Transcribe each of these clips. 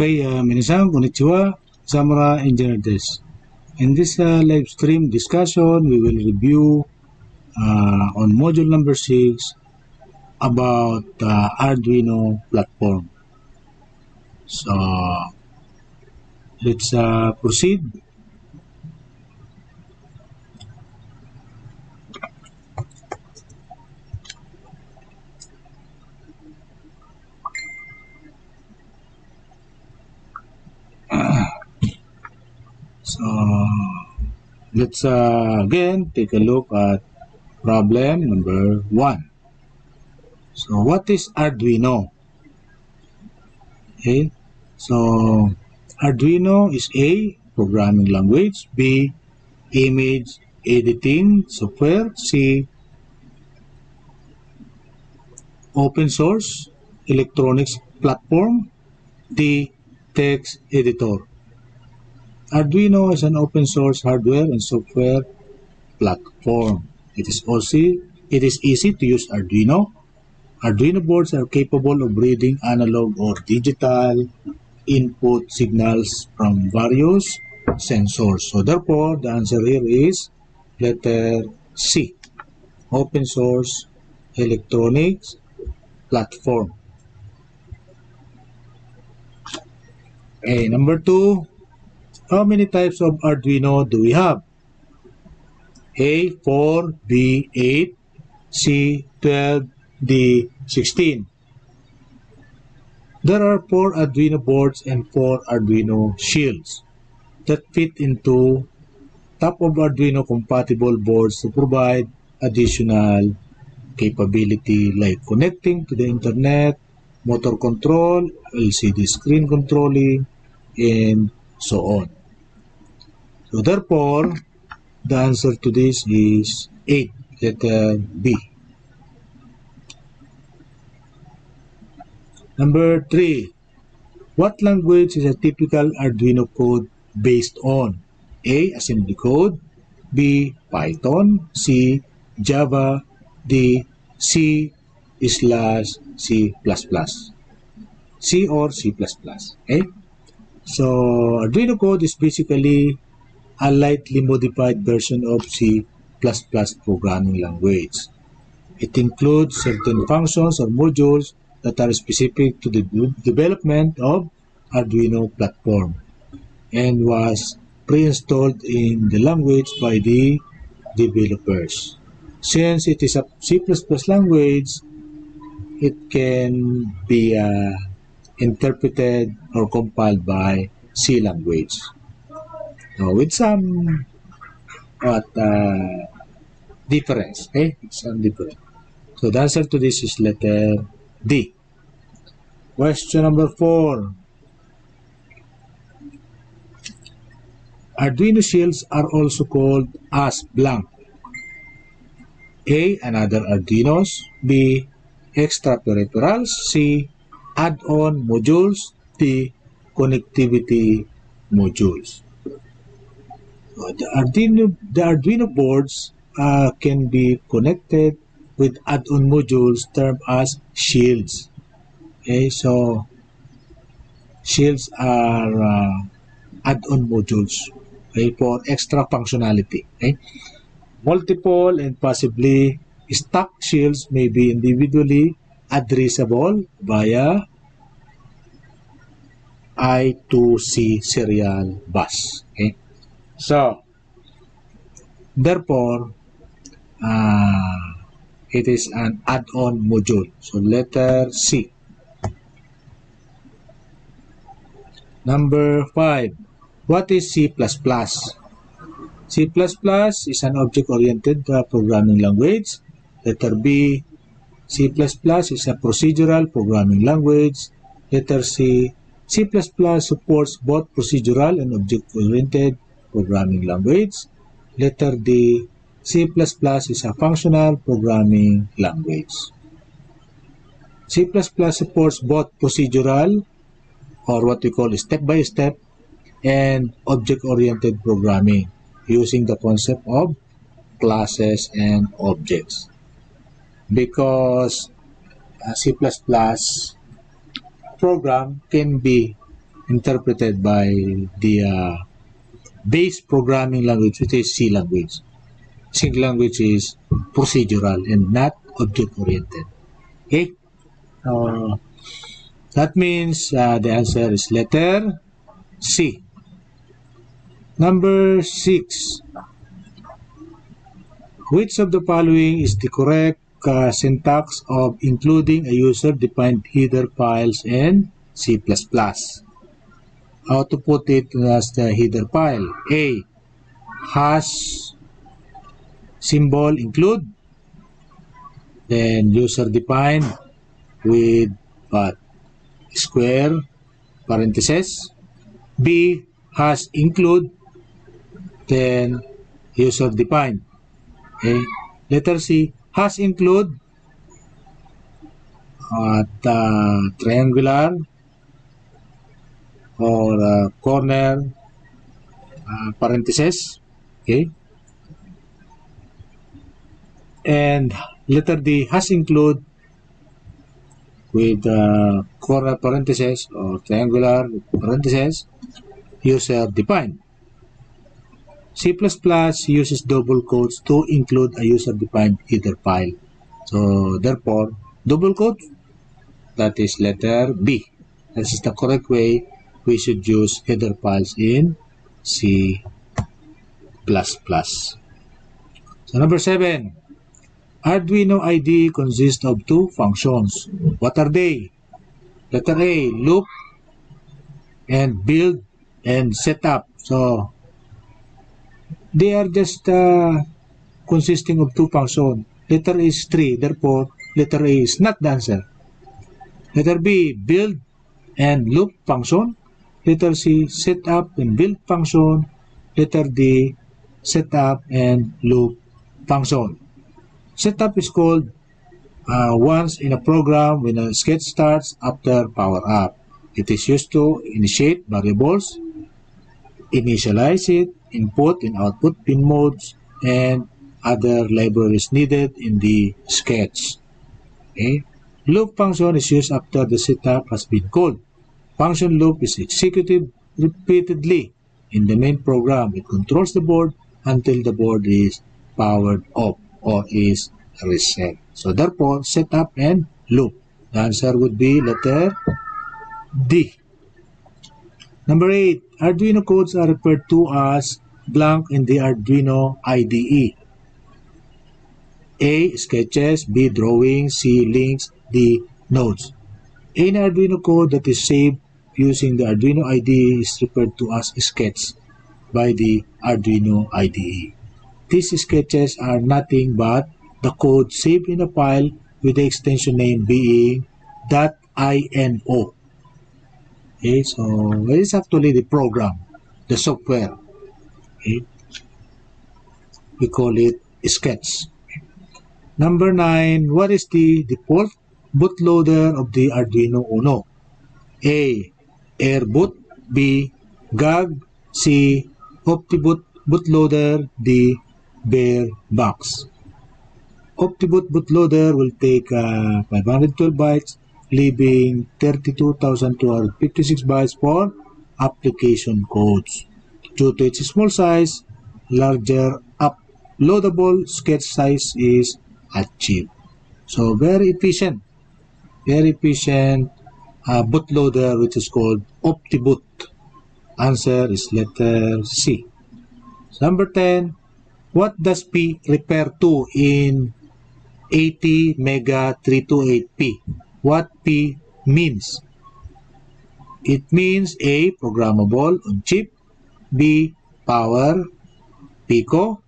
Okay, minasan, konnichiwa, Zamurai Engineer this. In this live stream discussion, we will review on module number 6 about Arduino platform. So, let's proceed. So, let's again take a look at problem number 1. So, what is Arduino? Okay, so Arduino is A, programming language, B, image editing software, C, open source electronics platform, D, text editor. Arduino is an open source hardware and software platform. It is easy to use Arduino. Arduino boards are capable of reading analog or digital input signals from various sensors. So therefore, the answer here is letter C, open source electronics platform. Okay, number 2. How many types of Arduino do we have? A, 4, B, 8, C, 12, D, 16. There are 4 Arduino boards and 4 Arduino shields that fit into top of Arduino compatible boards to provide additional capability like connecting to the internet, motor control, LCD screen controlling, and so on. So therefore, the answer to this is 8, letter B. Number 3. What language is a typical Arduino code based on? A, assembly code, B, Python, C, Java, D, C/C++. C or C++. Okay? So, Arduino code is basically a lightly modified version of C++ programming language. It includes certain functions or modules that are specific to the development of Arduino platform and was pre-installed in the language by the developers. Since it is a C++ language, it can be interpreted or compiled by C language. With some difference, okay? Some difference. So the answer to this is letter D. Question number 4. Arduino shields are also called as blank. A, another Arduinos, B, extra peripherals, C, add-on modules, D, connectivity modules. The Arduino boards can be connected with add-on modules termed as shields. Okay, so shields are add-on modules, okay, for extra functionality. Okay? Multiple and possibly stacked shields may be individually addressable via I2C serial bus. Okay? So, therefore, it is an add-on module. So, letter C. Number 5. What is C++? C++ is an object-oriented programming language. Letter B. C++ is a procedural programming language. Letter C. C++ supports both procedural and object-oriented programming language. Letter D. C++ is a functional programming language. C++ supports both procedural, or what we call step-by-step, and object-oriented programming using the concept of classes and objects. Because C++ program can be interpreted by the base programming language, which is C language. C language is procedural and not object-oriented. Okay? That means the answer is letter C. Number 6. Which of the following is the correct syntax of including a user-defined header files in C++? How to put it as the header file? A. Hash symbol include, then user-defined with what? Square parentheses. B. Hash include, then user-defined. Okay. Letter C. Hash include triangular or corner parentheses. Okay. And letter D. Hash include with corner parentheses or triangular parentheses, user-defined. C++ uses double quotes to include a user-defined header file. So, therefore, double quotes, that is letter B. This is the correct way we should use header files in C++. So, number 7. Arduino IDE consists of 2 functions. What are they? Letter A, loop and build and setup. So, they are just consisting of 2 functions. Letter A is 3, therefore, letter A is not the answer. Letter B, build and loop function. Letter C, setup and build function. Letter D, setup and loop function. Setup is called once in a program when a sketch starts after power up. It is used to initiate variables, initialize it, input and output pin modes, and other libraries needed in the sketch. Okay. Loop function is used after the setup has been called. Function loop is executed repeatedly in the main program. It controls the board until the board is powered off or is reset. So therefore, setup and loop. The answer would be letter D. Number 8. Arduino codes are referred to as blank in the Arduino IDE. A. Sketches. B. Drawings. C. Links. D. Nodes. Any Arduino code that is saved using the Arduino IDE is referred to as sketch by the Arduino IDE. These sketches are nothing but the code saved in a file with the extension name being .ino. Okay, so it is actually the program, the software. Okay. We call it sketch. Number 9, what is the default bootloader of the Arduino UNO? A. Airboot. B. GAG. C. OptiBoot bootloader. D. Bare box. OptiBoot bootloader will take 512 bytes, leaving 32,256 bytes for application codes. Due to its small size, larger uploadable sketch size is achieved. So very efficient bootloader, which is called OptiBoot. Answer is letter C. So number 10. What does P refer to in 80 Mega 328P? What P means? It means A. Programmable on chip. B. Power. Pico.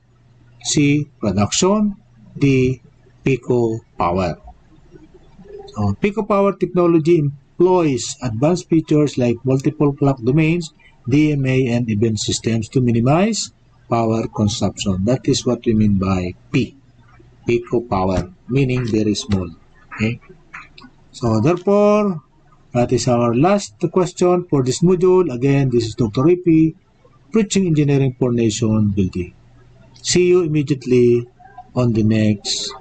C. Production. D. Pico Power. So, Pico Power technology employs advanced features like multiple clock domains, DMA, and event systems to minimize power consumption. That is what we mean by P. Pico Power, meaning very small. Okay. So, therefore, that is our last question for this module. Again, this is Dr. AP, preaching engineering for nation building. See you immediately on the next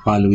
following